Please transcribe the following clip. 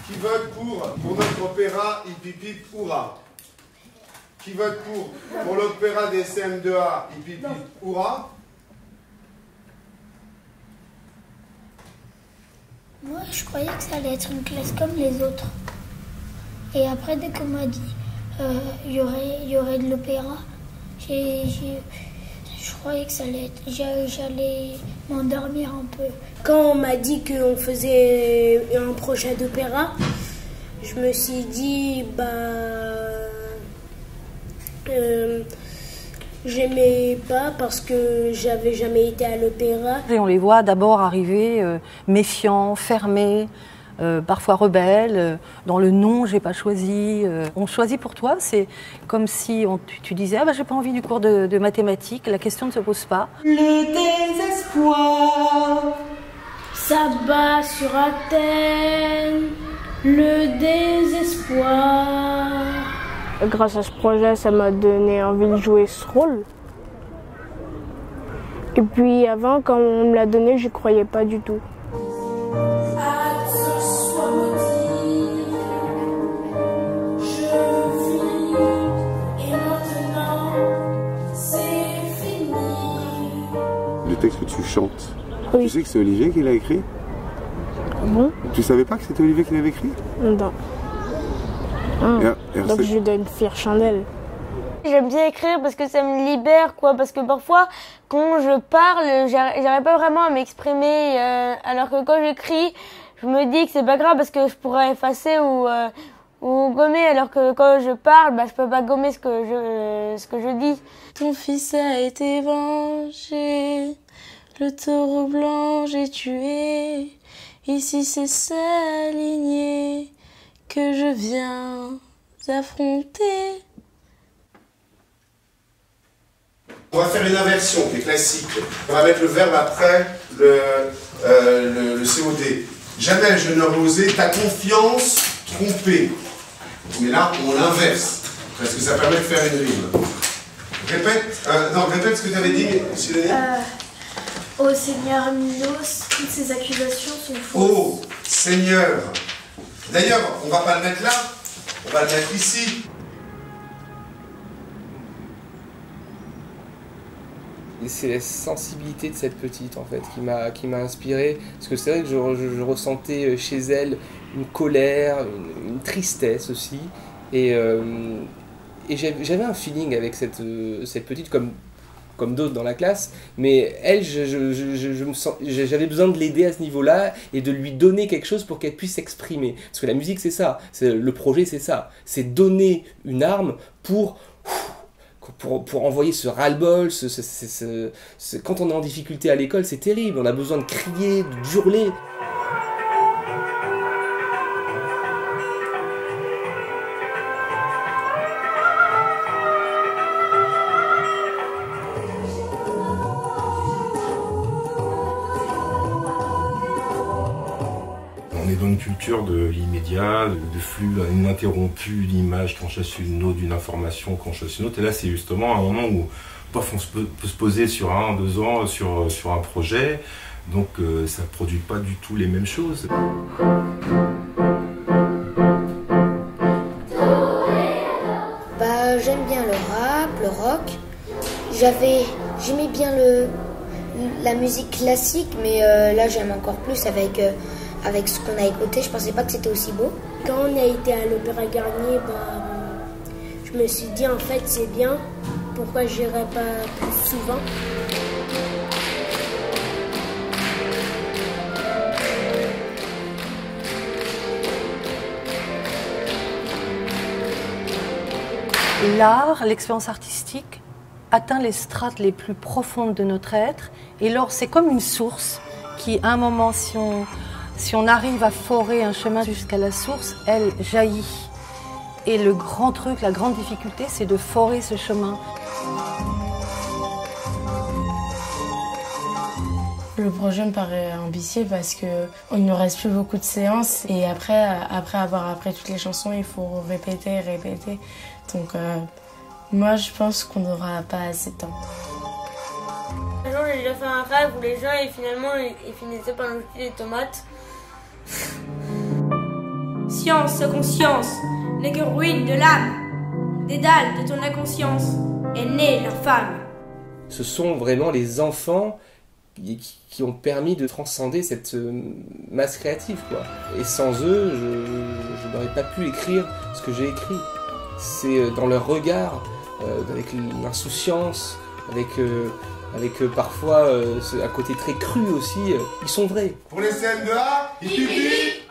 Qui vote pour notre opéra Hip Hip Hip Hourra? Qui vote pour l'opéra des CM2A Hip Hip Hip Hourra? Moi, je croyais que ça allait être une classe comme les autres. Et après, dès qu'on m'a dit il y aurait de l'opéra, je croyais que ça allait être... J'allais m'endormir un peu. Quand on m'a dit qu'on faisait un projet d'opéra, je me suis dit, j'aimais pas parce que j'avais jamais été à l'opéra. Et on les voit d'abord arriver méfiants, fermés, parfois rebelles, dans le non, j'ai pas choisi. On choisit pour toi, c'est comme si tu disais j'ai pas envie du cours de mathématiques, la question ne se pose pas. Le désespoir s'abat sur Athènes, le désespoir. Grâce à ce projet, ça m'a donné envie de jouer ce rôle. Et puis avant, quand on me l'a donné, j'y croyais pas du tout. Le texte que tu chantes, oui. Tu sais que c'est Olivier qui l'a écrit? Bon. Tu savais pas que c'était Olivier qui l'avait écrit? Non. Donc je lui donne fière chandelle. J'aime bien écrire parce que ça me libère, quoi. Parce que parfois, quand je parle, j'arrive pas vraiment à m'exprimer. Alors que quand j'écris, je me dis que c'est pas grave parce que je pourrais effacer ou gommer. Alors que quand je parle, je peux pas gommer ce que je dis. Ton fils a été vengé, le taureau blanc j'ai tué. Ici c'est sa lignée que je viens affronter. On va faire une inversion qui est classique. On va mettre le verbe après le COD. Jamais je n'aurais osé ta confiance trompée. Mais là, on l'inverse. Parce que ça permet de faire une rime. Répète ce que tu avais dit, Sidonie. Ô Seigneur Minos, toutes ces accusations sont fausses. Ô Seigneur. D'ailleurs, on ne va pas le mettre là, on va le mettre ici. C'est la sensibilité de cette petite en fait qui m'a inspiré, parce que c'est vrai que je ressentais chez elle une colère, une tristesse aussi, et j'avais un feeling avec cette petite comme d'autres dans la classe, mais elle, j'avais besoin de l'aider à ce niveau-là et de lui donner quelque chose pour qu'elle puisse s'exprimer, parce que la musique c'est ça, le projet c'est ça, c'est donner une arme pour envoyer ce ras-le-bol, quand on est en difficulté à l'école, c'est terrible, on a besoin de crier, de hurler. On est dans une culture de l'immédiat, de flux ininterrompu d'images, qu'on chasse une autre, d'une information, qu'on chasse une autre. Et là, c'est justement un moment où on peut se poser sur 1, 2 ans sur un projet. Donc ça ne produit pas du tout les mêmes choses. J'aime bien le rap, le rock. J'aimais bien la musique classique, mais là j'aime encore plus avec ce qu'on a écouté. Je pensais pas que c'était aussi beau. Quand on a été à l'Opéra Garnier, je me suis dit en fait c'est bien, pourquoi j'irais pas plus souvent? L'art, l'expérience artistique atteint les strates les plus profondes de notre être, et alors c'est comme une source qui, à un moment, si on arrive à forer un chemin jusqu'à la source, elle jaillit. Et le grand truc, la grande difficulté, c'est de forer ce chemin. Le projet me paraît ambitieux parce qu'il ne reste plus beaucoup de séances et après avoir appris toutes les chansons, il faut répéter. Donc moi je pense qu'on n'aura pas assez de temps. Un jour j'ai déjà fait un rêve où les gens finalement ils finissaient par nous jeter des tomates. Si Conscience, conscience, n'est que ruine de l'âme. Des dalles de ton inconscience est née l'infâme. Ce sont vraiment les enfants qui ont permis de transcender cette masse créative, quoi. Et sans eux, je n'aurais pas pu écrire ce que j'ai écrit. C'est dans leur regard, avec l'insouciance, avec parfois un côté très cru aussi, ils sont vrais. Pour les CM2A, hippie